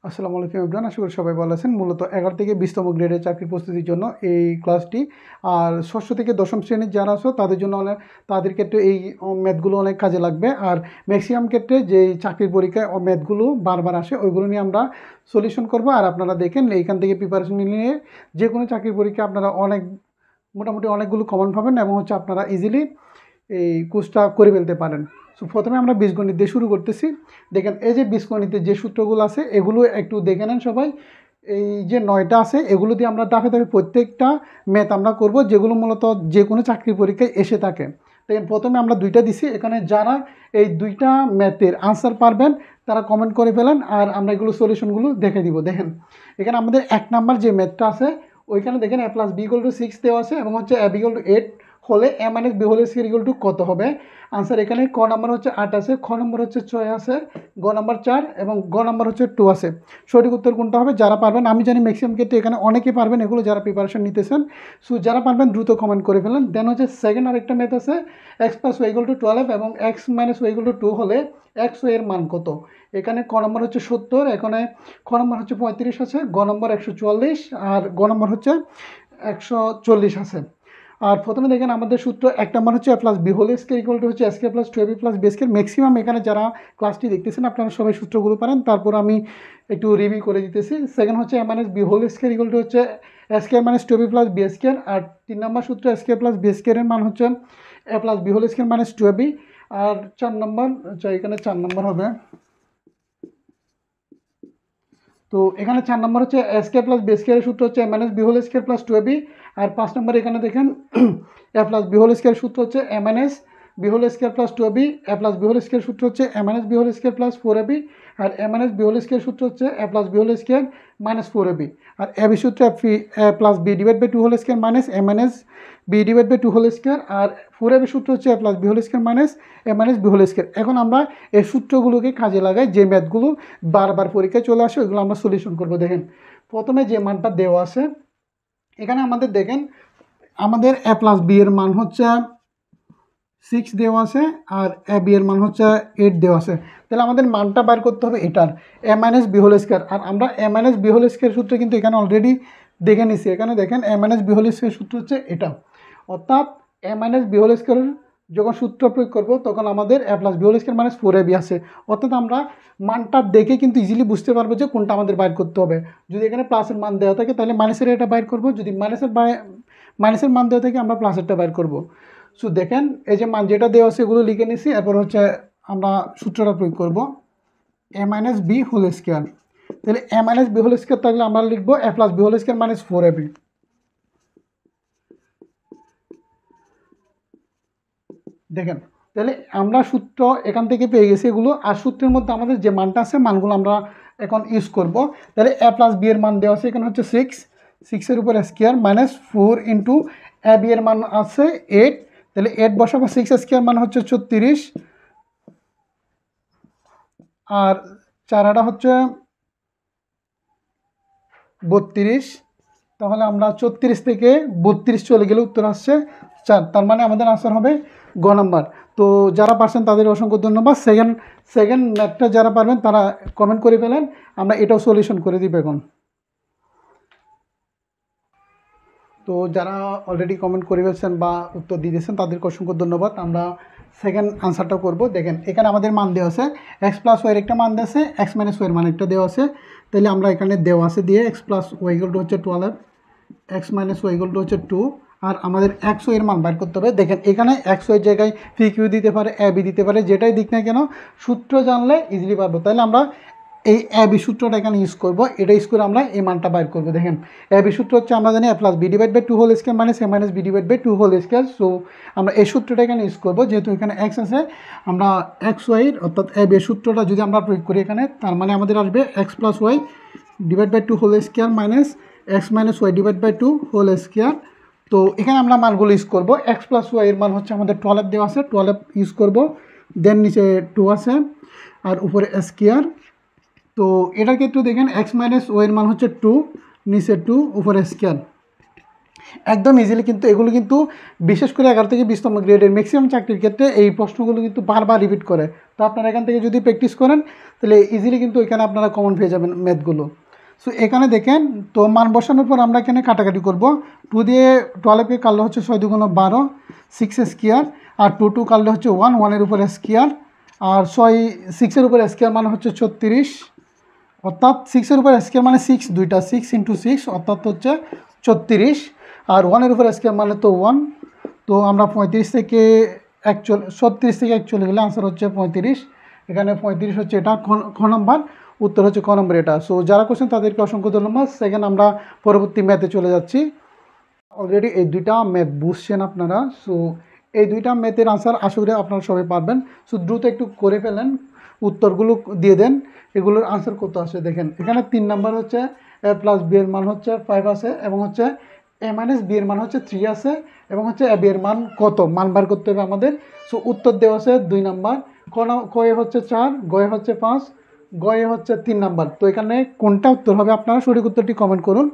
আসসালামু আলাইকুম এভরিওয়ান, আশা করি সবাই ভালো আছেন। মূলত 11 থেকে 20তম গ্রেডের চাকরির প্রস্তুতির জন্য এই ক্লাসটি। আর ষষ্ঠ থেকে দশম শ্রেণীর যারা আছো তাদের জন্য তাদের ক্ষেত্রে এই ম্যাথগুলো অনেক কাজে লাগবে। আর ম্যাক্সিমাম ক্ষেত্রে যেই চাকরির পরীক্ষায় ম্যাথগুলো বারবার আসে ওইগুলো নিয়ে আমরা সলিউশন করব। আর আপনারা দেখেন এইখান থেকে প্রিপারেশন নিয়ে যে কোনো চাকরির পরীক্ষা আপনারা মোটামুটি অনেকগুলো কমন পাবেন এবং আপনারা ইজিলি এই কোর্সটা করে ফেলতে পারেন। সো প্রথমে আমরা বীজগণিত দিয়ে শুরু করতেছি। দেখেন এই যে বীজগণিতের যে সূত্রগুলো আছে এগুলো একটু দেখে নেন সবাই। এই যে 9টা আছে এগুলো দিয়ে আমরা ধাপে ধাপে প্রত্যেকটা ম্যাথ আমরা করব যেগুলো মূলত যে কোনো চাকরির পরীক্ষায় এসে থাকে। দেখেন প্রথমে আমরা 2টা দিছি, এখানে যারা এই 2টা ম্যাথের আনসার পারবেন তারা কমেন্ট করে ফেলেন আর আমরা এগুলো সলিউশনগুলো দেখে দিব। দেখেন এখানে আমাদের 1 নাম্বার যে ম্যাথটা আছে ওইখানে দেখেন a + b = 6 দেওয়া আছে এবং হচ্ছে a b = 8 হলে a - b whole square equal to কত হবে। আনসার এখানে ক নাম্বার হচ্ছে 8 আছে, খ নম্বর হচ্ছে 6 আছে, গ নাম্বার 4 এবং গ নাম্বার হচ্ছে 2 আছে। সঠিক উত্তর কোনটা হবে? যারা পারবেন, আমি জানি ম্যাক্সিমাম ক্ষেত্রে এখানে অনেকে পারবেন এগুলো যারা প্রিপারেশন নিতেছেন। সো যারা পারবেন দ্রুত কমেন্ট করে ফেলেন। দেন হচ্ছে সেকেন্ড আরেকটা ম্যাথ আছে x + y = 12 এবং x - y = 2 হলে x y এর মান কত। এখানে ক নম্বর হচ্ছে 70, এখানে খ নম্বর হচ্ছে 35 আছে, গ নম্বর 144 আর গ নম্বর হচ্ছে 140 আছে। আর প্রথমে দেখেন আমাদের সূত্র 1 নম্বর হচ্ছে a + b whole square equal to হচ্ছে a² + 2ab + b square. Maximum এখানে যারা ক্লাসটি দেখতেছেন আপনারা সবাই সূত্রগুলো পারেন, তারপর আমি একটু রিভিউ করে দিতেছি। সেকেন্ড হচ্ছে a - b whole square equal to হচ্ছে a² - 2ab + b স্কয়ার। আর 3 নম্বর সূত্র a² + b স্কয়ার এর মান হচ্ছে a + b whole square - 2ab। আর 4 নম্বর এখানে 4 নম্বর হবে, তো এখানে 4 নম্বর হচ্ছে a² + b স্কয়ারের সূত্র হচ্ছে a - b whole square + 2ab। আর 5 নম্বর এখানে দেখেন a + b হোল স্কয়ার সূত্র হচ্ছে a - b whole square + 2ab। a + b whole square সূত্র হচ্ছে a - b whole square + 4ab। আর a - b হোল স্কয়ার সূত্র হচ্ছে a + b whole square - 4ab। আর ab সূত্র a + b / 2 whole square - a - b / 2 whole square. আর 4ab সূত্র হচ্ছে a + b whole square - a - b whole square. এখন আমরা এই সূত্রগুলোকে কাজে লাগাই, যে ম্যাথগুলো বারবার পরীক্ষায় চলে আসে ওইগুলো আমরা সলিউশন করব। দেখেন প্রথমে যে মানটা দেওয়া আছে এখানে আমাদের দেখেন আমাদের a + b এর মান হচ্ছে 6 দেওয়া আছে আর ab এর মান হচ্ছে 8 দেওয়া আছে। তাহলে আমাদের মানটা বার করতে হবে এটার a - b হোল স্কয়ার। আর আমরা a - b হোল স্কয়ার সূত্র কিন্তু এখানে অলরেডি দেখে নিছি। এখানে দেখেন a - b হোল স্কয়ার সূত্র হচ্ছে এটা, অর্থাৎ a - b হোল স্কয়ার যখন সূত্র প্রয়োগ করব তখন আমাদের a + b whole square - 4ab আছে। অর্থাৎ আমরা মানটা দেখে কিন্তু ইজিলি বুঝতে পারবো যে কোনটা আমাদের বাইর করতে হবে। যদি এখানে প্লাসের মান দেওয়া থাকে তাহলে মাইনাসের এটা বাইর করব, যদি মাইনাসের মান দেওয়া থাকে আমরা প্লাসেরটা বাইর করব। সো দেখেন এই যে মান যেটা দেওয়া আছে এগুলো লিখে নিছি, এরপর হচ্ছে আমরা সূত্রটা প্রয়োগ করব a - b হোল স্কয়ার। তাহলে a - b হোল স্কয়ার থাকলে আমরা লিখব a + b whole square - 4ab। দেখেন তাহলে আমরা সূত্র এখান থেকে পেয়ে গেছি এগুলো। আর সূত্রের মধ্যে আমাদের যে মানটা আছে মানগুলো আমরা এখন ইউজ করব। তাহলে a + b এর মান দেওয়া আছে এখানে হচ্ছে 6 এর উপর স্কয়ার -4 ইন্টু ab এর মান আছে 8। তাহলে 8 বসাবো, 6 স্কয়ার মান হচ্ছে 36 আর 4 হচ্ছে 32। তাহলে আমরা 34 থেকে 32 চলে গেলে উত্তর আসছে 4। তার মানে আমাদের আনসার হবে গ নাম্বার। তো যারা পারছেন তাদের অসংখ্য ধন্যবাদ। সেকেন্ড ম্যাথটা যারা পারবেন তারা কমেন্ট করে ফেলেন, আমরা এটাও সলিউশন করে দিব এখন। তো যারা অলরেডি কমেন্ট করে ফেলছেন বা উত্তর দিয়ে দিয়েছেন তাদেরকে অসংখ্য ধন্যবাদ। আমরা সেকেন্ড আনসারটা করব। দেখেন এখানে আমাদের মান দেওয়া আছে x + y এর একটা মান দেওয়া আছে, x - y এর মান একটা দেওয়া আছে। তাহলে আমরা এখানে দেওয়া আছে দিয়ে x + y = হচ্ছে 12, x - y = হচ্ছে 2 আর আমাদের x y এর মান বের করতে হবে। দেখেন এখানে x y এর জায়গায় pq দিতে পারে, ab দিতে পারে, যেটাই দিক না কেন সূত্র জানলে ইজিলি পারবো। তাহলে আমরা এই ab সূত্রটা এখানে ইউজ করব, এটা ইউজ করে আমরা এই মানটা বাইর করব। দেখেন ab সূত্র হচ্ছে আমরা জানি a + b / 2 whole square - a - b / 2 whole square. So আমরা এই সূত্রটা এখানে ইউজ করব, যেহেতু এখানে x আছে আমরা x y অর্থাৎ ab এর সূত্রটা যদি আমরা প্রয়োগ করি এখানে, তার মানে আমাদের আসবে x + y / 2 whole square x - y / 2 whole square. তো এখানে আমরা মানগুলো ইউজ করব। x + y এর মান হচ্ছে আমাদের 12 দেওয়া আছে, 12 ইউজ করব। দেন নিচে 2 আছে আর উপরে স্কয়ার। তো এটার ক্ষেত্রে দেখেন x - y এর মান হচ্ছে 2, নিচে 2 উপরে স্কয়ার। একদম ইজিলি, কিন্তু এগুলো কিন্তু বিশেষ করে 11 থেকে 20তম গ্রেডের ম্যাক্সিমাম চাকরির ক্ষেত্রে এই প্রশ্নগুলো কিন্তু বারবার রিপিট করে। তো আপনারা এখান থেকে যদি প্র্যাকটিস করেন তাহলে ইজিলি কিন্তু এখানে আপনারা কমন পেয়ে যাবেন ম্যাথগুলো। সো এখানে দেখেন, তো মান বসানোর পর আমরা এখানে কাটাকাটি করব। 2 দিয়ে 12কে কাটলে হচ্ছে 6 দুগুণ 12, 6 স্কোয়ার, আর 2 কাটলে হচ্ছে 1, 1-এর উপরে স্কোয়ার, আর 6-এর উপরে স্কোয়ার মানে হচ্ছে 36, অর্থাৎ 6-এর উপরে স্কোয়ার মানে 6, দুইটা 6 × 6 অর্থাৎ হচ্ছে 36, আর 1-এর উপরে স্কোয়ার মানে তো 1। তো আমরা 35 থেকে 36 থেকে 1 চলে গেলে আনসার হচ্ছে 35। এখানে 35 হচ্ছে এটা খ নাম্বার, উত্তর হচ্ছে ক নম্বর এটা। সো যারা করছেন তাদেরকে অসংখ্য ধন্যবাদ। সেকেন্ড আমরা পরবর্তী ম্যাথে চলে যাচ্ছি। অলরেডি এই দুইটা ম্যাথ বুঝছেন আপনারা। সো এই দুইটা ম্যাথের আনসার আশা করি আপনারা সবাই পারবেন। সো দ্রুত একটু করে ফেলেন, উত্তরগুলো দিয়ে দেন। এগুলোর আনসার কত আসে দেখেন। এখানে 3 নাম্বার হচ্ছে a প্লাস b এর মান হচ্ছে 5 আছে, এবং হচ্ছে a মাইনাস b এর মান হচ্ছে 3 আছে, এবং হচ্ছে a b এর মান কত মান বার করতে হবে আমাদের। সো উত্তর দেওয়া আছে 2 নাম্বার, কয়ে হচ্ছে 4, গয়ে হচ্ছে 5, গয়ে হচ্ছে 3 নাম্বার। তো এখানে কোনটা উত্তর হবে আপনারা সঠিক উত্তরটি কমেন্ট করুন।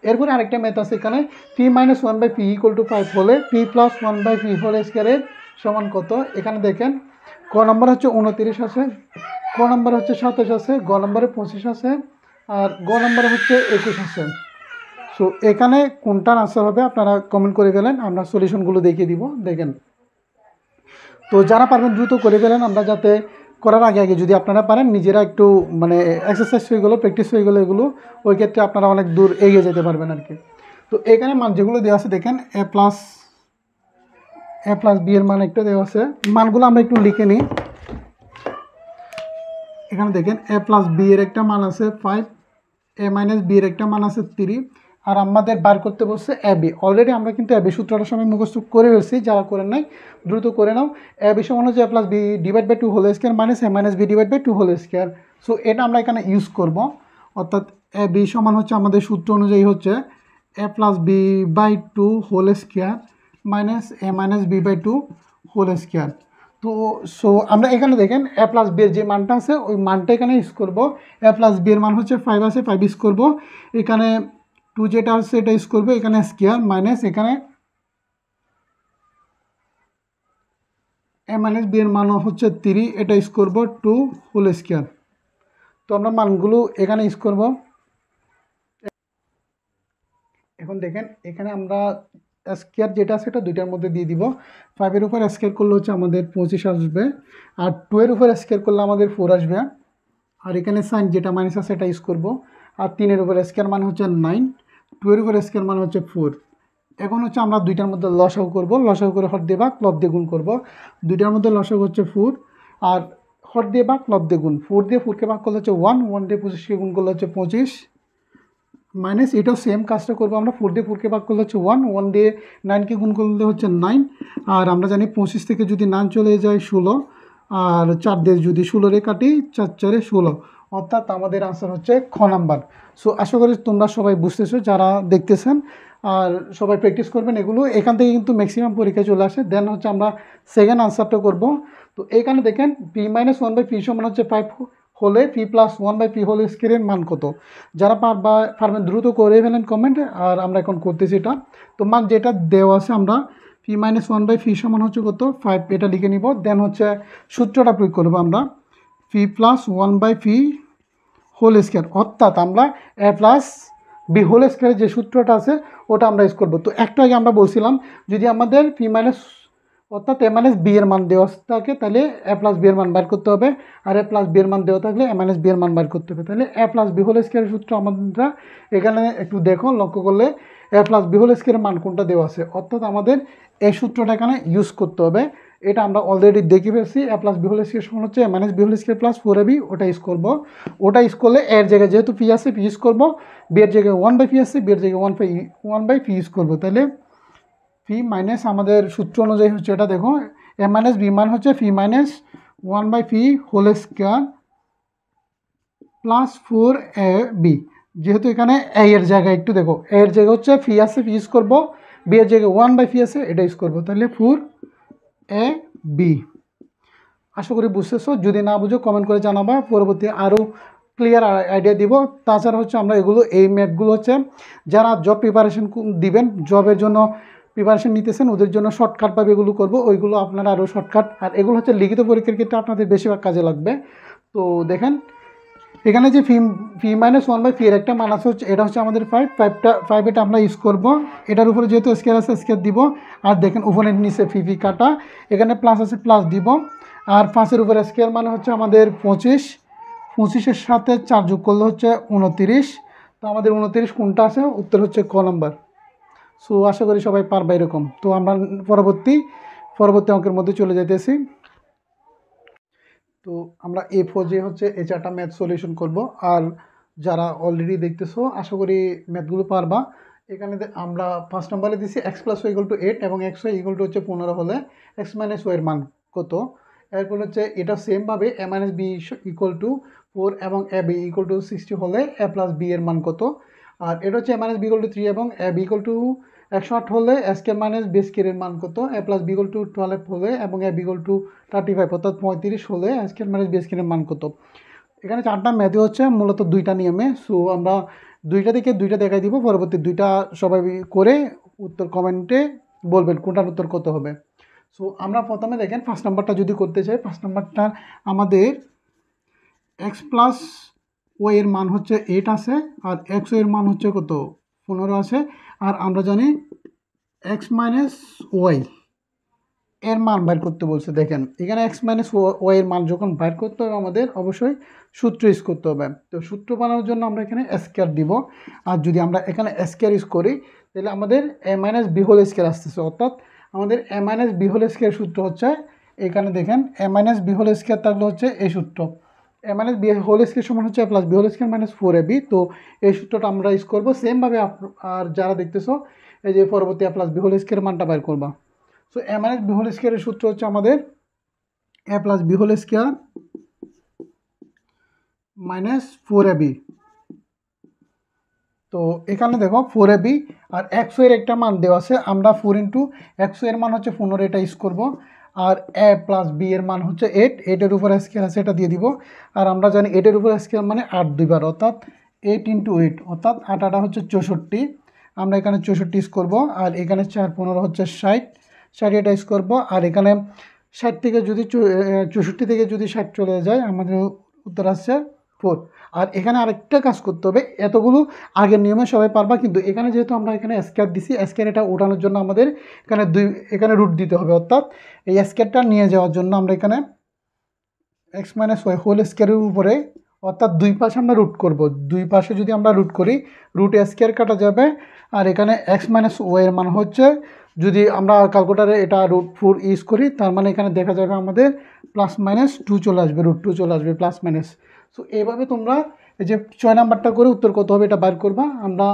এরপরে আরেকটা ম্যাথ আছে এখানে, p মাইনাস 1/p = 5 হলে p প্লাস 1/p হোল স্কয়ারের সমান কত। এখানে দেখেন ক নম্বর হচ্ছে 29 আছে, ক নম্বর হচ্ছে 27 আছে, গ নম্বরে 25 আছে, আর গ নম্বরে হচ্ছে 21 আছে। সো এখানে কোনটার আনসার হবে আপনারা কমেন্ট করে ফেলেন, আমরা সলিউশনগুলো দেখিয়ে দিব। দেখেন, তো যারা পারবেন দ্রুত করে ফেলেন, আমরা যাতে করার আগে আগে যদি আপনারা পারেন নিজেরা একটু মানে এক্সারসাইজ হয়ে গেলো, প্র্যাকটিস হয়ে গেলো এগুলো, ওই ক্ষেত্রে আপনারা অনেক দূর এগিয়ে যেতে পারবেন আর কি। তো এখানে মান যেগুলো দেওয়া আছে দেখেন, a প্লাস b এর মান একটা দেওয়া আছে, মানগুলো আমরা একটু লিখে নিই। এখানে দেখেন a প্লাস b এর একটা মান আছে 5, a মাইনাস b এর একটা মান আছে 3, আর আমাদের বার করতে বলছে a b। অলরেডি আমরা কিন্তু a b সূত্রটার সময় মুখস্থ করে ফেলছি, যারা করেন নাই দ্রুত করে নাও। a b সমান হচ্ছে a plus b divide by 2 whole square minus a minus b divide by 2 whole square. So এটা আমরা এখানে ইউজ করব, অর্থাৎ a b সমান হচ্ছে আমাদের সূত্র অনুযায়ী হচ্ছে a plus b by 2 whole square minus a minus b by 2 whole square. তো সো আমরা এখানে দেখেন a প্লাস b এর যে মানটা আছে ওই মানটা এখানে ইউজ করব। a প্লাস b এর মান হচ্ছে 5 আছে, 5 ইউজ করব। এখানে 2 যেটা আছে এটা ইউজ করবো, এখানে স্কয়ার মাইনাস এখানে a মাইনাস b এর মান হচ্ছে 3, এটা ইউজ করব 2 হোল স্কয়ার। তো আমরা মানগুলো এখানে ইউজ করব। এখন দেখেন এখানে আমরা স্কয়ার যেটা আছে এটা দুইটার মধ্যে দিয়ে দিব। 5-এর উপর স্কয়ার করলে হচ্ছে আমাদের 25 আসবে, আর 2-এর উপর স্কয়ার করলে আমাদের 4 আসবে, আর এখানে সাইন যেটা মাইনাস আছে এটা ইউজ করব। আর 3-এর উপর স্কয়ার মানে হচ্ছে 9, 2-এর উপর স্কয়ার মানে হচ্ছে 4। এখন হচ্ছে আমরা দুইটার মধ্যে লসাগু করব, লসাগু করে হর দিয়ে ভাগ লব দিয়ে গুণ করব। দুইটার মধ্যে লসাগু হচ্ছে 4, আর হর দিয়ে ভাগ লব দিয়ে গুণ। 4 দিয়ে 4কে ভাগ করলে হচ্ছে 1, 1 দিয়ে 25কে গুণ করলে হচ্ছে 25, মাইনাস এটাও সেম কাজটা করবো আমরা। 4 দিয়ে 4কে ভাগ করলে হচ্ছে 1, 1 দিয়ে 9কে গুণ করলে হচ্ছে 9, আর আমরা জানি 25 থেকে যদি 9 চলে যায় 16, আর 4 দিয়ে যদি 16 কাটি 4 4 16, অর্থাৎ আমাদের আনসার হচ্ছে খ নাম্বার। সো আশা করি তোমরা সবাই বুঝতেছো যারা দেখতেছেন, আর সবাই প্র্যাকটিস করবেন এগুলো। এখান থেকে কিন্তু ম্যাক্সিমাম পরীক্ষায় চলে আসে। দেন হচ্ছে আমরা সেকেন্ড আনসারটা করব। তো এখানে দেখেন p মাইনাস 1/p সমান হচ্ছে 5 হলে p প্লাস 1/p হোল স্কয়ারের মান কত। যারা পারবেন দ্রুত করে ফেলেন কমেন্টে, আর আমরা এখন করতেছি এটা। তো মান যেটা দেওয়া আছে আমরা p মাইনাস 1/p সমান হচ্ছে কত 5, এটা লিখে নিব। দেন হচ্ছে সূত্রটা প্রয়োগ করবো আমরা, p plus 1/p whole square, অর্থাৎ আমরা a প্লাস b হোল স্কয়ারের যে সূত্রটা আছে ওটা আমরা ইউজ করবো। তো একটু আগে আমরা বলছিলাম যদি আমাদের p মাইনাস অর্থাৎ a মাইনাস b এর মান দেওয়া থাকে তাহলে a প্লাস b এর মান বার করতে হবে, আর a প্লাস b এর মান দেওয়া থাকলে a মাইনাস b এর মান বার করতে হবে। তাহলে a প্লাস b হোল স্কয়ারের সূত্র আমরা এখানে একটু দেখো, লক্ষ্য করলে a প্লাস b হোল স্কয়ারের মান কোনটা দেওয়া আছে, অর্থাৎ আমাদের এই সূত্রটা এখানে ইউজ করতে হবে। এটা আমরা অলরেডি দেখে ফেলছি। a plus b whole square সমান হচ্ছে a minus b whole square plus 4ab, ওটা ইউজ করবো। ওটা ইউজ করলে এর জায়গায় যেহেতু p আছে p ইউজ করবো, b এর জায়গায় 1/p আছে b এর জায়গায় 1/p ইউজ করবো। তাহলে p মাইনাস আমাদের সূত্র অনুযায়ী হচ্ছে এটা দেখো, a মাইনাস b মান হচ্ছে p minus 1/p whole square plus 4ab। যেহেতু এখানে a এর জায়গায় একটু দেখো, a এর জায়গায় হচ্ছে p আছে p ইউজ করবো, b এর জায়গায় 1/p আছে এটা ইউজ করবো। তাহলে 4ab। আশা করি বুঝতেছো, যদি না বুঝো কমেন্ট করে জানাবা, পরবর্তী আরও ক্লিয়ার আইডিয়া দিব। তাছাড়া হচ্ছে আমরা এগুলো এই ম্যাথগুলো হচ্ছে যারা জব প্রিপারেশন দিবেন, জবের জন্য প্রিপারেশন নিতেছেন, ওদের জন্য শর্টকাটভাবে এগুলো করবো, ওইগুলো আপনারা আরও শর্টকাট। আর এগুলো হচ্ছে লিখিত পরীক্ষার ক্ষেত্রে আপনাদের বেশিরভাগ কাজে লাগবে। তো দেখেন এখানে যে ফি মাইনাস ওয়ান বাই ফি এর একটা মান আছে হচ্ছে, এটা হচ্ছে আমাদের ফাইভ এটা আমরা ইউজ করবো। এটার উপরে যেহেতু স্কেয়ার আছে স্কেয়ার দিব। আর দেখেন উপরে নিচে ফি কাটা, এখানে প্লাস আছে প্লাস দিব। আর 5-এর উপরে স্কেয়ার মানে হচ্ছে আমাদের 25, 25-এর সাথে 4 যোগ করলে হচ্ছে 29। তো আমাদের 29 কোনটা আছে, উত্তর হচ্ছে ক নাম্বার। সো আশা করি সবাই পারবে এরকম। তো আমরা পরবর্তী অঙ্কের মধ্যে চলে যাইতেছি। তো আমরা A4 যে হচ্ছে এই 4টা ম্যাথ সলিউশন করব। আর যারা অলরেডি দেখতেছো আশা করি ম্যাথগুলো পারবা। এখানে আমরা 5 নম্বরে দিছি x + y = 8 এবং x y = হচ্ছে 15 হলে x - y এর মান কত। এরপর হচ্ছে এটা সেমভাবে a - b = 4 এবং ab = 60 হলে a + b এর মান কত। আর এটা হচ্ছে a - b = 3 এবং ab = 108 হলে স্কয়ার মাইনাস বি স্কয়ার এর মান কত। a + b = 12 হলে এবং ab = 35 অর্থাৎ 35 হলে স্কয়ার মাইনাস বি স্কয়ার এর মান কত। এখানে 4টা ম্যাথই হচ্ছে মূলত 2টা নিয়মে। সো আমরা 2টা থেকে 2টা দেখাই দিব, পরবর্তী 2টা সবাই করে উত্তর কমেন্টে বলবেন কোনটার উত্তর কত হবে। সো আমরা প্রথমে দেখেন 5 নাম্বারটা যদি করতে চাই, 5 নাম্বারটা আমাদের x + y এর মান হচ্ছে 8 আছে আর x এর মান হচ্ছে কত 15 আছে। আর আমরা জানি x - y এর মান বাইর করতে বলছে। দেখেন এখানে x - y এর মান যখন বাইর করতে হবে আমাদের অবশ্যই সূত্র ইউজ করতে হবে। তো সূত্র বানানোর জন্য আমরা এখানে স্কয়ার দিব। আর যদি আমরা এখানে স্কয়ার ইউজ করি তাহলে আমাদের a - b হোল স্কয়ার আসতেছে। অর্থাৎ আমাদের a - b হোল স্কয়ার সূত্র হচ্ছে এখানে দেখেন a - b হোল স্কয়ার থাকলে হচ্ছে এই সূত্র a - b হোল স্কয়ার সমান হচ্ছে a + b whole square - 4ab। তো এই সূত্রটা আমরা ইউজ করবো সেমভাবে। আর যারা দেখতেছো এই যে পরবর্তী a + b হোল স্কয়ার মানটা বাইর করবা। সো a - b হোল স্কয়ারের সূত্র হচ্ছে আমাদের a + b whole square - 4ab। তো এখানে দেখো 4ab আর x এর একটা মান দেওয়া আছে, আমরা 4 * x এর মান হচ্ছে 15, এটা ইউজ করব। আর a + b এর মান হচ্ছে 8, 8 এর উপর স্কয়ার আছে এটা দিয়ে দিব। আর আমরা জানি 8 এর উপর স্কয়ার মানে 8 দুইবার, অর্থাৎ 8 × 8 অর্থাৎ 8 8 হচ্ছে 64। আমরা এখানে 64 ইউজ করব। আর এখানে 4 15 হচ্ছে 60, 60 এটা ইউজ করব। আর এখানে 60 থেকে যদি 64 থেকে যদি 60 চলে যায় আমাদের উত্তর আসছে 4। আর এখানে আরেকটা কাজ করতে হবে, এতগুলো আগের নিয়মে সবাই পারবা, কিন্তু এখানে যেহেতু আমরা এখানে স্কয়ার দিছি, স্কয়ার এটা ওঠানোর জন্য আমাদের এখানে রুট দিতে হবে। অর্থাৎ এই স্কয়ারটা নিয়ে যাওয়ার জন্য আমরা এখানে x - y হোল স্কয়ারের উপরে অর্থাৎ দুই পাশে আমরা রুট করব। দুই পাশে যদি আমরা রুট করি রুট স্কয়ার কাটা যাবে। আর এখানে x - y এর মান হচ্ছে, যদি আমরা ক্যালকুলেটারে এটা √4 ইউজ করি তার মানে এখানে দেখা যাবে আমাদের +-2 চলে আসবে, √2 চলে আসবে প্লাস মাইনাস। সো এইভাবে তোমরা এই যে 6 নাম্বারটা করে উত্তর কত হবে এটা বাইর করবা। আমরা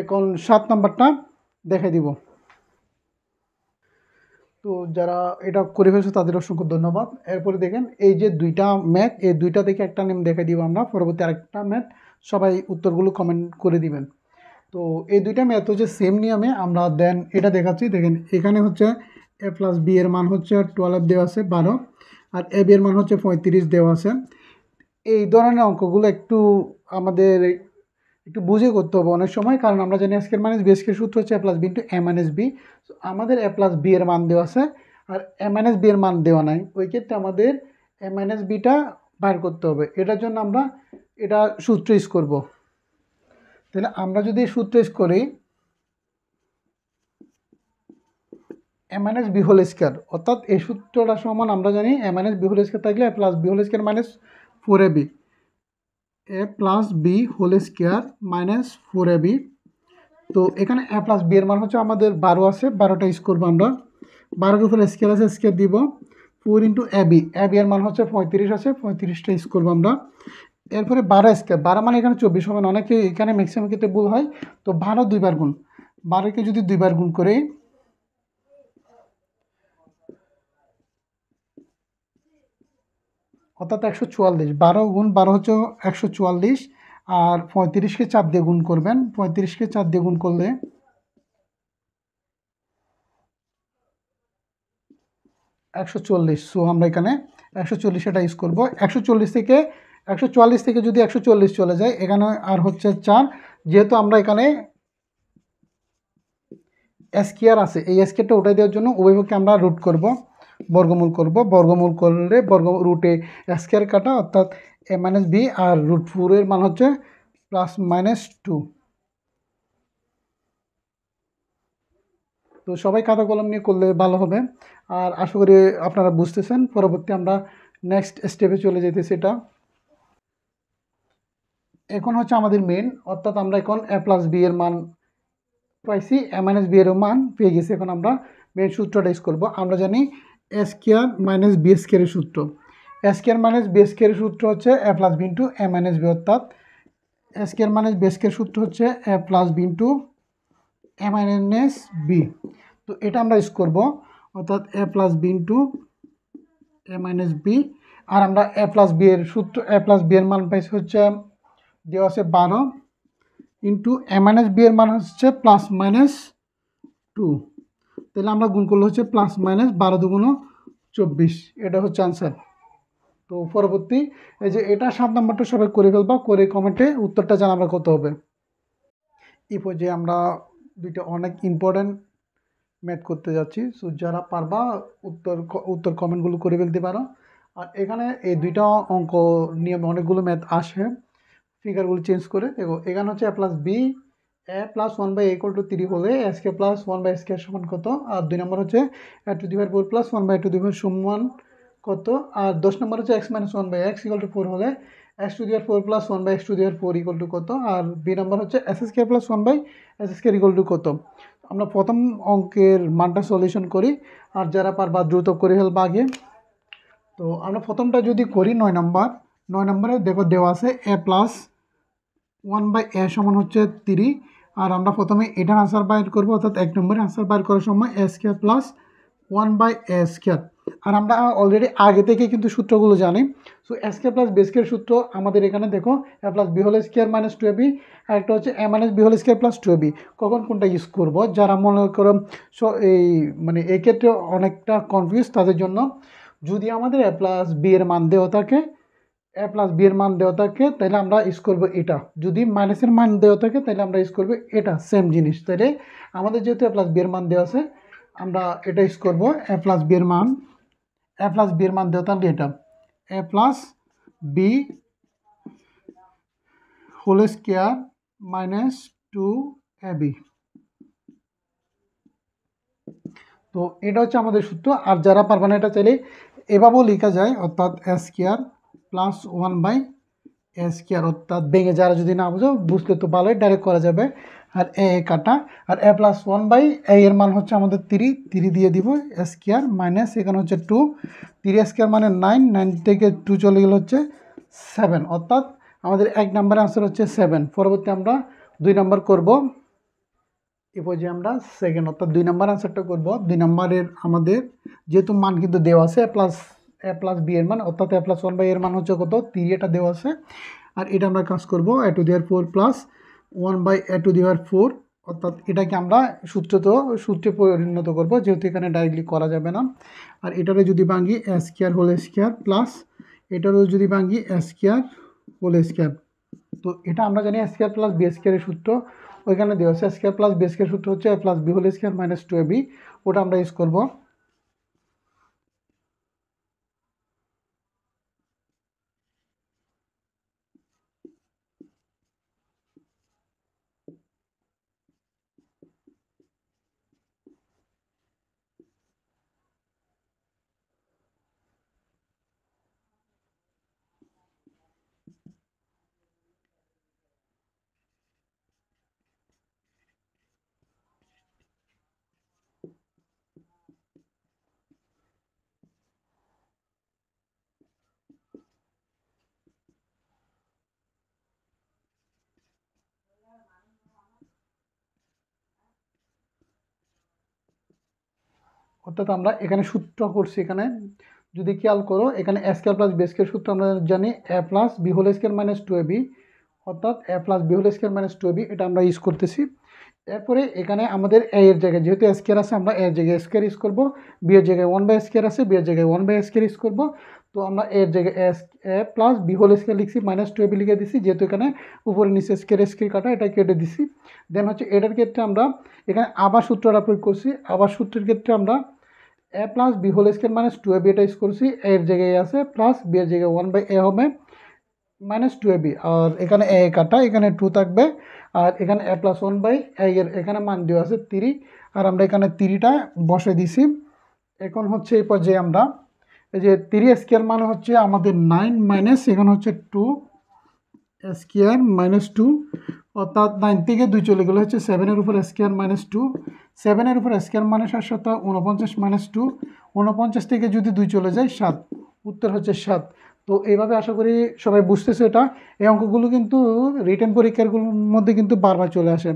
এখন 7 নাম্বারটা দেখে দিব। তো যারা এটা করে ফেলছে তাদের অসংখ্য ধন্যবাদ। এরপরে দেখেন এই যে 2টা ম্যাথ, এই 2টা থেকে একটা নেম দেখে দিব আমরা, পরবর্তী আরেকটা ম্যাথ সবাই উত্তরগুলো কমেন্ট করে দিবেন। তো এই 2টা ম্যাথ হচ্ছে সেম নিয়মে, আমরা দেন এটা দেখাচ্ছি। দেখেন এখানে হচ্ছে a + b এর মান হচ্ছে 12 দেওয়া আছে 12, আর ab এর মান হচ্ছে 35 দেওয়া আছে। এই ধরনের অঙ্কগুলো একটু আমাদের একটু বুঝে করতে হবে অনেক সময়, কারণ আমরা জানি স্কয়ার মাইনাস বি স্কয়ার সূত্র হচ্ছে a + b * a - b। আমাদের a + b এর মান দেওয়া আছে আর a - b এর মান দেওয়া নাই, ওই ক্ষেত্রে আমাদের a - bটা বাইর করতে হবে। এটার জন্য আমরা এটা সূত্র ইউজ করব। তাহলে আমরা যদি সূত্র ইউজ করি a - b হোল স্কয়ার, অর্থাৎ এই সূত্রটা সমান আমরা জানি a - b হোল স্কয়ার থাকলে a + b whole square - 4ab, a + b whole square - 4ab। তো এখানে a + b এর মান হচ্ছে আমাদের 12 আছে, 12টা ইউজ করবো আমরা। 12-এর উপরে স্কয়ার আছে স্কয়ার দিব। 4 * ab, ab এর মান হচ্ছে 35 আছে, 35টা ইউজ করবো আমরা। এরপরে 12 স্কয়ার, 12 মানে এখানে 24 হবে না, অনেকে এখানে ম্যাক্সিমাম ক্ষেত্রে ভুল হয়। তো 12 দুইবার গুণ, 12কে যদি দুইবার গুণ করি অর্থাৎ 144, 12 × 12 হচ্ছে 144। আর 35কে 4 দিয়ে গুণ করবেন, 35কে 4 দিয়ে গুণ করলে 140। সো আমরা এখানে 140 এটা ইউজ করবো। 140 থেকে 144 থেকে যদি 140 চলে যায়, এখানে আর হচ্ছে 4, যেহেতু আমরা এখানে স্কয়ার আছে, এই স্কয়ারটা উঠাই দেওয়ার জন্য উভয়পক্ষে আমরা রুট করব, বর্গমূল করব। বর্গমূল করলে রুটে স্কয়ার কাটা, অর্থাৎ a মাইনাস বি, আর √4 এর মান হচ্ছে +-2। তো সবাই খাতা কলম নিয়ে করলে ভালো হবে। আর আশা করি আপনারা বুঝতেছেন। পরবর্তী আমরা নেক্সট স্টেপে চলে যেতেছি। এটা এখন হচ্ছে আমাদের মেন, অর্থাৎ আমরা এখন a প্লাস বি এর মান পাইছি, a মাইনাস বি এর মান পেয়ে গেছি। এখন আমরা মেন সূত্রটা ইউজ করব। আমরা জানি a স্কয়ার মাইনাস বি স্কয়ারের সূত্র। a স্কয়ার মাইনাস বি স্কয়ারের সূত্র হচ্ছে a plus B into a minus B, অর্থাৎ a স্কয়ার মাইনাস বি স্কয়ারের সূত্র হচ্ছে a plus B into a minus B. তো এটা আমরা ইউজ করব, অর্থাৎ a plus B into a minus B. আর আমরা a প্লাস বি এর সূত্র, a প্লাস বি এর মান পাইছি হচ্ছে দেওয়া আছে 12 ইন্টু a মাইনাস বি এর মান হচ্ছে +-2। তাহলে আমরা গুণ করলে হচ্ছে +-12 দুগুণ 24, এটা হচ্ছে আনসার। তো পরবর্তী এই যে এটা 7 নম্বরটা সবাই করে ফেলবা, করে কমেন্টে উত্তরটা জানাবে কত হবে। এই পর্যায়ে আমরা দুইটা অনেক ইম্পর্টেন্ট ম্যাথ করতে যাচ্ছি। সো যারা পারবা উত্তর কমেন্টগুলো করে ফেলতে পারো। আর এখানে এই দুইটা অঙ্ক নিয়ে অনেকগুলো ম্যাথ আসে, ফিগারগুলো চেঞ্জ করে। দেখো এখানে হচ্ছে a plus b, a plus 1/a=3 হলে a স্কয়ার প্লাস 1/a² সমান কত। আর 2 নম্বর হচ্ছে a⁴ প্লাস 1/a² সমান কত। আর 10 নম্বর হচ্ছে x মাইনাস 1/x = 4 হলে x⁴ প্লাস 1/x⁴ কত। আর বি নম্বর হচ্ছে s² প্লাস 1/s² কত। আমরা প্রথম অঙ্কের মানটা সলিউশন করি, আর যারা পারবা দ্রুত করে ফেলবা আগে। তো আমরা প্রথমটা যদি করি 9 নম্বরে দেখো দেওয়া আছে a প্লাস 1/a সমান হচ্ছে 3। আর আমরা প্রথমে এটার আনসার বাইর করব, অর্থাৎ 1 নম্বরের আনসার বাইর করার সময় a² প্লাস 1/a²। আর আমরা অলরেডি আগে থেকে কিন্তু সূত্রগুলো জানি। সো a² প্লাস b² সূত্র আমাদের এখানে দেখো a plus b whole square minus 2ab, আর একটা হচ্ছে a minus b whole square plus 2ab। কখন কোনটা ইউজ করব, যারা মনে করো এই মানে এই ক্ষেত্রে অনেকটা কনফিউজ, তাদের জন্য যদি আমাদের a প্লাস b এর মান দেওয়া থাকে, a প্লাস বি এর মান দেওয়া থাকে, তাহলে আমরা ইউজ করব এটা। যদি মাইনাসের মান দেওয়া থাকে তাহলে আমরা ইউজ করব এটা, সেম জিনিস। তাহলে আমাদের যেহেতু a প্লাস বি এর মান দেওয়া আছে, আমরা এটা ইউজ করব। a প্লাস বি এর মান দেওয়া থাকলে এটা a plus B whole square minus 2ab। তো এটা হচ্ছে আমাদের সূত্র। আর যারা পারবে না এটা চাইলে এভাবেও লেখা যায়, অর্থাৎ a² প্লাস 1/a², অর্থাৎ ভেঙে যারা যদি না বুঝো, বুঝলে তো ভালোই, ডাইরেক্ট করা যাবে। আর এ কাটা, আর a প্লাস 1/a এর মান হচ্ছে আমাদের 3 দিয়ে দিব a² মাইনাস এখানে হচ্ছে 2, 3a² মানে 9 থেকে 2 চলে গেলে হচ্ছে 7, অর্থাৎ আমাদের 1 নম্বরের আনসার হচ্ছে 7। পরবর্তী আমরা 2 নম্বর করব। এরপর যে আমরা সেকেন্ড, অর্থাৎ 2 নম্বর আনসারটা করব। 2 নম্বরের আমাদের যেহেতু মান কিন্তু দেওয়া আছে a প্লাস বি এর মান, অর্থাৎ a প্লাস 1/a এর মান হচ্ছে কত 3, এটা দেওয়া আছে। আর এটা আমরা কাজ করব a⁴ প্লাস 1/a⁴, অর্থাৎ এটাকে আমরা সূত্রে পরিণত করব, যেহেতু এখানে ডাইরেক্টলি করা যাবে না। আর এটারে যদি ভাঙি a² হোল স্কয়ার প্লাস এটারও যদি ভাঙি a² হোল স্কয়ার। তো এটা আমরা জানি a² প্লাস b² এর সূত্র, ওইখানে দেওয়া আছে a² প্লাস b² সূত্র হচ্ছে a plus b whole square minus 2ab, ওটা আমরা ইউজ করব। অর্থাৎ আমরা এখানে সূত্র করছি, এখানে যদি খেয়াল করো, এখানে a² প্লাস b² সূত্র আমরা জানি a plus b whole square minus 2ab, অর্থাৎ a plus b whole square minus 2ab, এটা আমরা ইউজ করতেছি। এরপরে এখানে আমাদের a এর জায়গায় যেহেতু a² আছে, আমরা a এর জায়গায় স্কয়ার ইউজ করব, b এর জায়গায় 1/a² আছে, b এর জায়গায় 1/a² ইউজ করব। তো তো আমরা এর জায়গায় এ প্লাস বি হোল স্কোয়ার লিখছি মাইনাস 2ab লিখে দিছি, যেহেতু এখানে উপরে নিচে স্কোয়ার কাটা এটা কেটে দিছি। দেন হচ্ছে এটার ক্ষেত্রে আমরা এখানে আবার সূত্রটা প্রয়োগ করছি। আবার সূত্রের ক্ষেত্রে আমরা A plus B whole square minus 2ab এটা ইউজ করছি, এর জায়গায় আছে প্লাস বি এর জায়গায় 1/a হবে মাইনাস 2ab, আর এখানে এ কাটা এখানে 2 থাকবে, আর এখানে a প্লাস 1/a এর এখানে মান দেওয়া আছে 3, আর আমরা এখানে 3টা বসে দিছি। এখন হচ্ছে এই পর্যায়ে আমরা এই যে 3 স্কোয়ার মানে হচ্ছে আমাদের 9 মাইনাস এখানে হচ্ছে 2 স্কোয়ার মাইনাস 2, অর্থাৎ 9 থেকে 2 চলে গেলে হচ্ছে 7-এর উপর স্কোয়ার মাইনাস 2, 7-এর উপর স্কোয়ার মানে 7 49 মাইনাস 2, 49 থেকে যদি 2 চলে যায় 7, উত্তর হচ্ছে 7। তো এইভাবে আশা করি সবাই বুঝতেছে এটা। এই অঙ্কগুলো কিন্তু রিটেন পরীক্ষারগুলোর মধ্যে কিন্তু বারবার চলে আসে,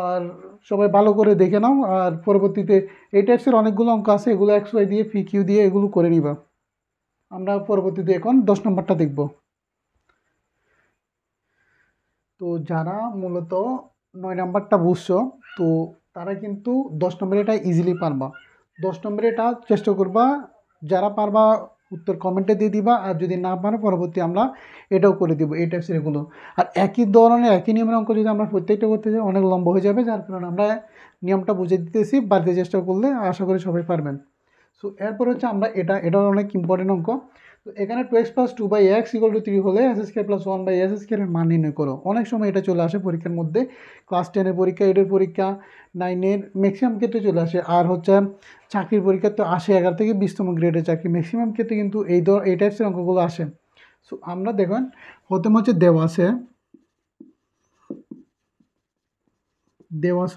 আর সবাই ভালো করে দেখে নাও। আর পরবর্তীতে এই টাইপসের অনেকগুলো অঙ্ক আছে, এগুলো XY দিয়ে PQ দিয়ে এগুলো করে নিবা। আমরা পরবর্তীতে এখন 10 নম্বরটা দেখব। তো যারা মূলত 9 নাম্বারটা বুঝছো, তো তারা কিন্তু 10 নম্বরে এটা ইজিলি পারবা। 10 নম্বরে এটা চেষ্টা করবা, যারা পারবা উত্তর কমেন্টে দিয়ে দিবা, আর যদি না পারো পরবর্তী আমরা এটাও করে দিব এই টাইপসের এগুলো। আর একই ধরনের একই নিয়মের অঙ্ক যদি আমরা প্রত্যেকটা করতে যাই অনেক লম্বা হয়ে যাবে, যার কারণে আমরা নিয়মটা বুঝে দিতেছি, বাড়িতে চেষ্টা করলে আশা করি সবাই পারবেন। সো এরপর হচ্ছে আমরা এটা অনেক ইম্পর্টেন্ট অঙ্ক। তো এখানে 2x + 2/x = 3 হলে s² + 1/s² এর মান নির্ণয় করো। অনেক সময় এটা চলে আসে পরীক্ষার মধ্যে, ক্লাস 10-এর পরীক্ষা, 8-এর পরীক্ষা, 9-এর ম্যাক্সিমাম ক্ষেত্রে চলে আসে। আর হচ্ছে চাকরির পরীক্ষা তো আসে 11 থেকে 20তম গ্রেডের চাকরি, ম্যাক্সিমাম ক্ষেত্রে কিন্তু এই টাইপসের অঙ্কগুলো আসে। সো আমরা দেখুন প্রথম হচ্ছে দেওয়া আছে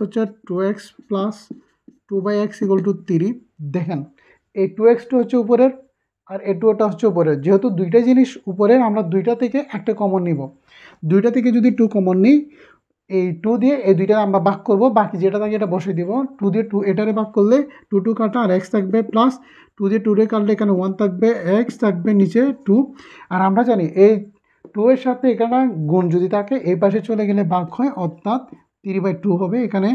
হচ্ছে 2x + 2/x = 3। দেখেন এই 2x হচ্ছে উপরের, আর এই 2টা হচ্ছে উপরের। যেহেতু দুইটা জিনিস উপরের, আমরা দুইটা থেকে একটা কমন নিব। দুইটা থেকে যদি 2 কমন নিই, এই 2 দিয়ে এই দুইটা আমরা ভাগ করব, বাকি যেটা থাকে এটা বসে দিব। 2 দিয়ে 2 এটারে ভাগ করলে 2 কাটা আর x থাকবে, প্লাস 2 দিয়ে 2 রে কাটলে এখানে 1 থাকবে, x থাকবে নিচে 2। আর আমরা জানি এই 2 এর সাথে এখানে গুণ যদি থাকে এই পাশে চলে গেলে ভাগ হয়, অর্থাৎ 3/2 হবে। এখানে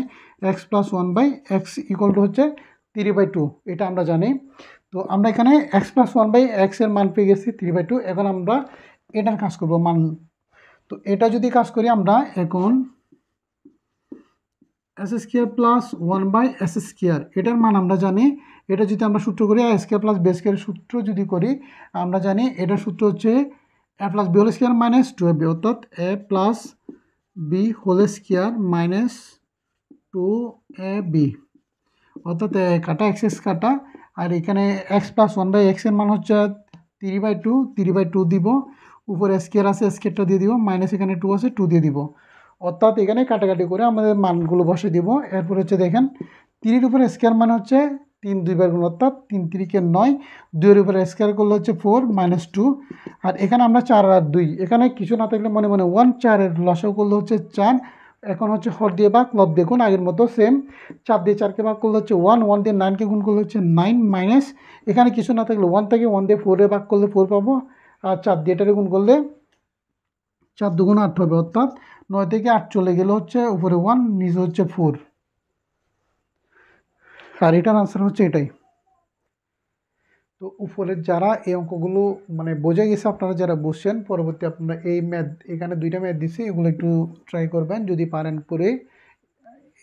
x + 1/x = হচ্ছে 3/2, এটা আমরা জানি। তো আমরা এখানে x + 1/x এর মান পেয়ে গেছি 3/2। এখন আমরা এটার কাজ করব মান। তো এটা যদি কাজ করি আমরা এখন s² + 1/s², এটার মান আমরা জানি। এটা যদি আমরা সূত্র করি a² + b² সূত্র যদি করি, আমরা জানি এটার সূত্র হচ্ছে a + b² - 2ab, অর্থাৎ a + b² - 2ab, অর্থাৎ কাটা x কাটা, আর এখানে x + 1/x এর মান হচ্ছে 3/2, 3/2 দিব, উপরে স্কোয়ার আছে স্কোয়ারটা দিয়ে দিব, মাইনাস এখানে 2 আছে 2 দিয়ে দিব, অর্থাৎ এখানে কাটাকাটি করে আমাদের মানগুলো বসে দিব। এরপর হচ্ছে দেখেন 3-এর উপরে স্কোয়ার মানে হচ্ছে 3 2বার গুণ, অর্থাৎ 3 3 9, 2-এর উপরে স্কোয়ার করলে হচ্ছে 4 - 2, আর এখানে আমরা 4 আর 2, এখানে কিছু না থাকলে মনে মনে 1, 4-এর লসাগু করলে হচ্ছে 4। এখন হচ্ছে হর দিয়ে ভাগ, লব দিয়ে গুণ, আগের মতো সেম। 4 দিয়ে 4কে ভাগ করলে হচ্ছে 1, 1 দিয়ে 9কে গুণ করলে হচ্ছে 9, মাইনাস এখানে কিছু না থাকলে 1 থেকে 1 দিয়ে 4-এ ভাগ করলে 4 পাবো, আর 4 দিয়ে এটারে গুণ করলে 4 2 8 হবে, অর্থাৎ 9 থেকে 8 চলে গেলে হচ্ছে উপরে 1 নিচে হচ্ছে 4, আর এটার আনসার হচ্ছে এটাই। তো উপরের যারা এই অঙ্কগুলো মানে বোঝা গেছে, আপনারা যারা বুঝছেন, পরবর্তী আপনারা এই ম্যাথ, এখানে 2টা ম্যাথ দিচ্ছি, এগুলো একটু ট্রাই করবেন, যদি পারেন করে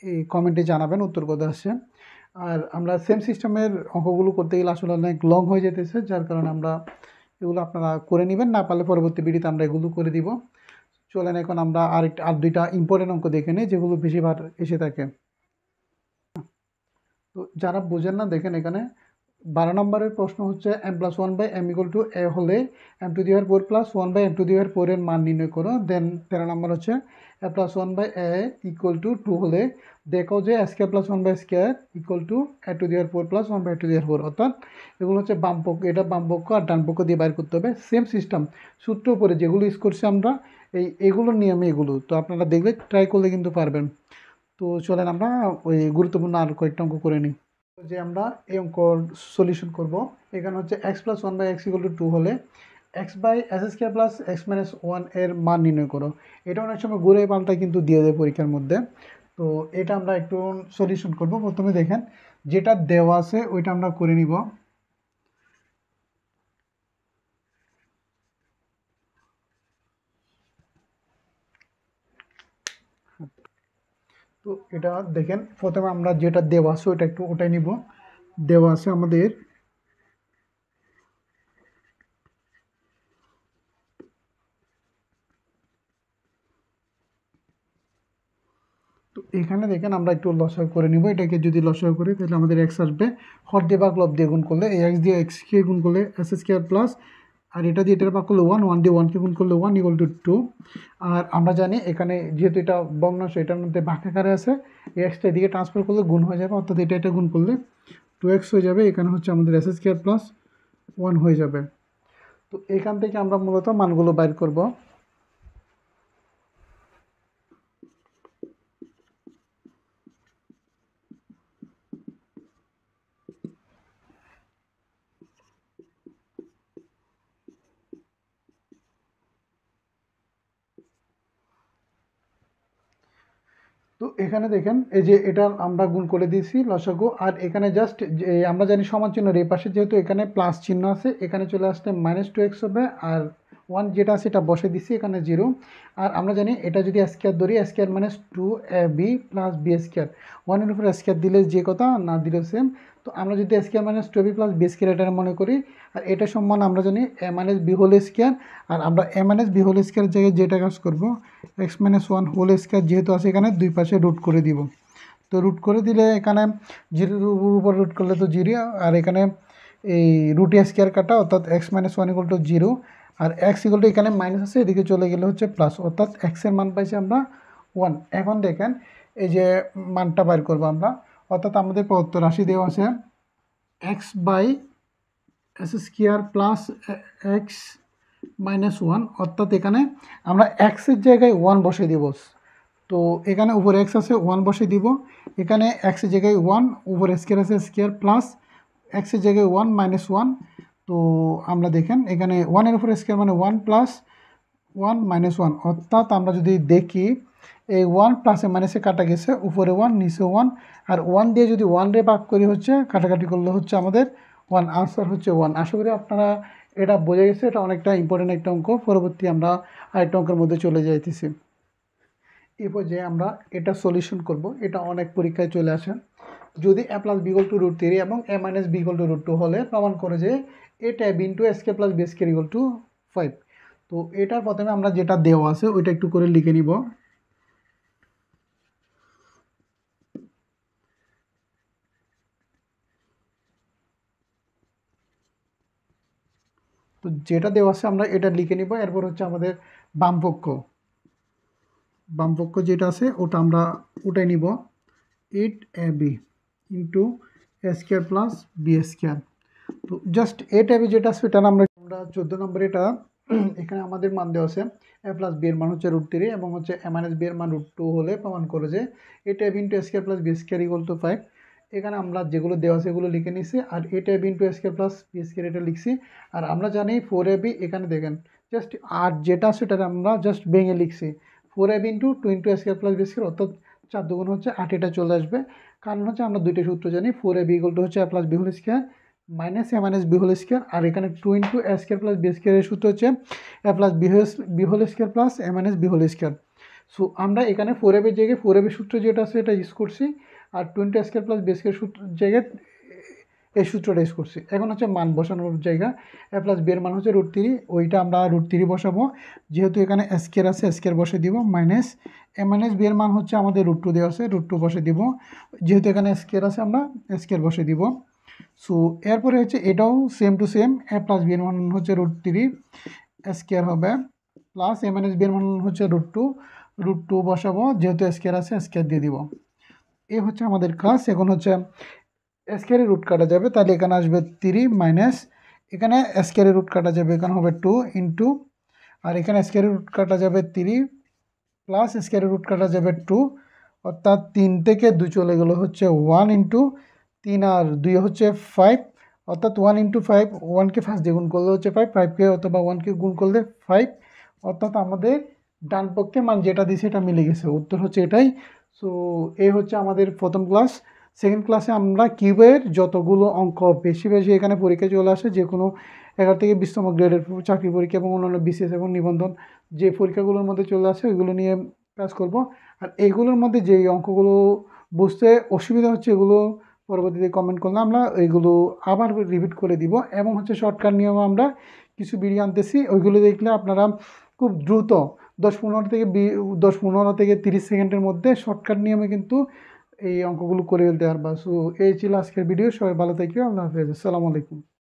এই কমেন্টে জানাবেন উত্তর কত আসছে। আর আমরা সেম সিস্টেমের অঙ্কগুলো করতে গেলে আসলে অনেক লং হয়ে যেতেছে, যার কারণে আমরা এগুলো আপনারা করে নেবেন, না পারলে পরবর্তী ভিডিওতে আমরা এগুলো করে দিব। চলেন এখন আমরা আর 2টা ইম্পর্টেন্ট অঙ্ক দেখে নিই, যেগুলো বেশিরভাগ এসে থাকে। তো যারা বোঝেন না দেখেন, এখানে 12 নম্বরের প্রশ্ন হচ্ছে m + 1/m = a হলে m⁴ + 1/m⁴ এর মান নির্ণয় করো। দেন 13 নম্বর হচ্ছে a + 1/a = 2 হলে দেখো যে s² + 1/s² = a⁴ + 1/a⁴, অর্থাৎ এগুলো হচ্ছে বাম পক্ষ, এটা বাম পক্ষ আর ডান পক্ষ দিয়ে বাইর করতে হবে। সেম সিস্টেম, সূত্র উপরে যেগুলো ইউজ করছি আমরা এগুলোর নিয়মে এগুলো, তো আপনারা দেখলে ট্রাই করলে কিন্তু পারবেন। তো চলেন আমরা ওই গুরুত্বপূর্ণ আর কয়েকটা অঙ্ক করে নিই। যে আমরা এই অঙ্ক সলিউশন করব। এখানে হচ্ছে x + 1/x = 2 হলে x/s² + x - 1 এর মান নির্ণয় করো। এটা অনেক সময় ঘুরে পাল্টা কিন্তু দিয়ে দেয় পরীক্ষার মধ্যে। তো এটা আমরা একটু সলিউশন করব। প্রথমে দেখেন যেটা দেওয়া আছে ওইটা আমরা করে নিব। তো এটা দেখেন, প্রথমে আমরা যেটা দেওয়া আছে ওটা একটু ওটাই নিব। দেওয়া আছে আমাদের তো এখানে দেখেন আমরা একটু লসাগু করে নিব। এটাকে যদি লসাগু করি তাহলে আমাদের এক্স আসবে, হর দিয়ে ভাগ লব দিয়ে গুণ করলে এই এক্স দিয়ে এক্সকে গুণ করলে এস স্কোয়ার প্লাস, আর এটা দিয়ে এটার ভাগ করলে ওয়ান দিয়ে ওয়ানকে গুণ করলে 1 = 2। আর আমরা জানি এখানে যেহেতু এটা ভগ্নাংশ, এটার মধ্যে ভাগ আকারে আছে, এই এক্সটা এদিকে ট্রান্সফার করলে গুণ হয়ে যাবে, অর্থাৎ এটা গুণ করলে 2x হয়ে যাবে। এখানে হচ্ছে আমাদের এস স্কোয়ার প্লাস 1 হয়ে যাবে। তো এখান থেকে আমরা মূলত মানগুলো বাইর করব। তো এখানে দেখেন এই যে এটা আমরা গুণ করে দিয়েছি লসাগু, আর এখানে জাস্ট আমরা জানি সমান চিহ্নের এই পাশে যেহেতু এখানে প্লাস চিহ্ন আছে, এখানে চলে আসলে -2x হবে, আর 1 যেটা আছে এটা বসে দিছি এখানে 0। আর আমরা জানি এটা যদি স্কোয়ার ধরি, স্কোয়ার মানে 2ab প্লাস বি স্কোয়ার, 1-এর উপর স্কোয়ার দিলে যে কথা, না দিলেও সেম। তো আমরা যদি স্কোয়ার মানে 2ab প্লাস বি স্কোয়ার এটা মনে করি, আর এটা সমান আমরা জানি a minus B whole square, আর আমরা a minus B whole square জায়গায় যেটা কাজ করবো x-1 হোল স্কোয়ার যেহেতু আছে এখানে দুই পাশে রুট করে দিব। তো রুট করে দিলে এখানে 0-এর উপর রুট করলে তো 0, আর এখানে এই রুট স্কোয়ার কাটা, অর্থাৎ x-1 = 0, আর x = এখানে মাইনাস আছে, এদিকে চলে গেলে হচ্ছে প্লাস, অর্থাৎ x-এর মান পাইছি আমরা 1। এখন দেখেন এই যে মানটা বাইর করবো আমরা, অর্থাৎ আমাদের প্রদত্ত রাশি দেওয়া আছে x/s² প্লাস x-1, অর্থাৎ এখানে আমরা এক্সের জায়গায় 1 বসে দিব। তো এখানে উপরে এক্স আছে 1 বসে দিব, এখানে এক্সের জায়গায় 1, উপরে স্কোয়ার আছে স্কোয়ার, প্লাস এক্সের জায়গায় 1 -1। তো আমরা দেখেন এখানে 1-এর উপরে স্কোয়ার মানে 1 প্লাস 1 -1, অর্থাৎ আমরা যদি দেখি এই 1 প্লাসে মাইনাসে কাটা গেছে, উপরে 1 নিচে 1, আর 1 দিয়ে যদি 1 রে ভাগ করি হচ্ছে কাটাকাটি করলে হচ্ছে আমাদের 1, আনসার হচ্ছে 1। আশা করি আপনারা এটা বোঝা গেছে। এটা অনেকটা ইম্পর্টেন্ট একটা অঙ্ক। পরবর্তী আমরা আরেকটা অঙ্কের মধ্যে চলে যাইতেছি। এই পর্যায়ে আমরা এটা সলিউশন করব। এটা অনেক পরীক্ষায় চলে আসে। যদি a + b = √3 এবং a - b = √2 হলে প্রমাণ করে যে a tab * a² + b² = 5। তো এটার প্রথমে আমরা যেটা দেওয়া আছে ওইটা একটু করে লিখে নিব। তো যেটা দেওয়া আছে আমরা এটা লিখে নিব। এরপর হচ্ছে আমাদের বামপক্ষ যেটা আছে ওটা আমরা উঠাই নিব, 8ab * a² + b²। তো জাস্ট a tab যেটা আছে সেটা আমরা 14 নম্বর এটা এখানে আমাদের মান দেওয়া আছে a + b এর মান হচ্ছে √3 এবং হচ্ছে a - b এর মান √2 হলে প্রমাণ করে যে a tab * a² + b² = 5। এখানে আমরা যেগুলো দেওয়া আছে এগুলো লিখে নিছি, আর a tab * a² + b² এটা লিখছি। আর আমরা জানি 4ab, এখানে দেখেন জাস্ট 8 যেটা আছে সেটা আমরা জাস্ট ভেঙে লিখছি 4ab * 2 a² + b², অর্থাৎ 4 দুগুণ হচ্ছে 8, এটা চলে আসবে। কারণ হচ্ছে আমরা দুইটা সূত্র জানি, 4ab = হচ্ছে a + b² minus a - b², আর এখানে 2 * a² + b² এর সূত্র হচ্ছে a + b² plus a - b²। So আমরা এখানে 4ab এর জায়গায় 4ab সূত্র যেটা আছে এটা ইউজ করছি, আর 2 * a² + b² সূত্র জায়গায় এই সূত্রটা ইউজ করছি। এখন হচ্ছে মান বসানোর জায়গা, a + b এর মান হচ্ছে √3, ওইটা আমরা √3 বসাবো। যেহেতু এখানে স্কোয়ার আছে স্কোয়ার বসে দিব, মাইনাস a - b এর মান হচ্ছে আমাদের √2 দেওয়া আছে, √2 বসে দিব। যেহেতু এখানে স্কোয়ার আছে আমরা স্কোয়ার বসে দিব। সো এরপরে হচ্ছে এটাও same to same, a + b এর মান হচ্ছে √3 স্কোয়ার হবে, প্লাস a - b এর মান হচ্ছে √2 বসাবো, যেহেতু স্কোয়ার আছে স্কোয়ার দিয়ে দিব। এই হচ্ছে আমাদের কাজ। এখন হচ্ছে স্কোয়ারের রুট কাটা যাবে, তাহলে এখানে আসবে 3 মাইনাস, এখানে স্কোয়ারের রুট কাটা যাবে, এখানে হবে 2 ইন্টু, আর এখানে স্কোয়ারের রুট কাটা যাবে 3 প্লাস স্কোয়ারের রুট কাটা যাবে 2, অর্থাৎ 3 থেকে 2 চলে গেলো হচ্ছে 1 ইন্টু 3 আর 2 হচ্ছে 5, অর্থাৎ 1 ইন্টু 5, 1কে ফার্স্ট দিয়ে গুণ করলে হচ্ছে 5, 5কে অথবা 1কে গুণ করলে 5, অর্থাৎ আমাদের ডান পক্ষে মান যেটা দিয়েছে এটা মিলে গেছে, উত্তর হচ্ছে এটাই। সো এই হচ্ছে আমাদের প্রথম ক্লাস। সেকেন্ড ক্লাসে আমরা কিউবের যতগুলো অঙ্ক বেশি বেশি এখানে পরীক্ষা চলে আসে, যে কোনো 11 থেকে 20তম গ্রেডের চাকরি পরীক্ষা এবং অন্যান্য বিসিএস এবং নিবন্ধন যে পরীক্ষাগুলোর মধ্যে চলে আসে ওইগুলো নিয়ে কাজ করব। আর এগুলোর মধ্যে যেই অঙ্কগুলো বুঝতে অসুবিধা হচ্ছে এগুলো পরবর্তীতে কমেন্ট করলে আমরা এইগুলো আবার রিপিট করে দিব। এবং হচ্ছে শর্টকাট নিয়মে আমরা কিছু ভিডিও আনতেছি, ওইগুলো দেখলে আপনারা খুব দ্রুত 10-15 থেকে 30 সেকেন্ডের মধ্যে শর্টকাট নিয়মে কিন্তু এই অঙ্কগুলো করে ফেলতে পারবা। সো এই ছিল আজকের ভিডিও। সবাই ভালো থেকো। আল্লাহ হাফেজ। আসসালামু আলাইকুম।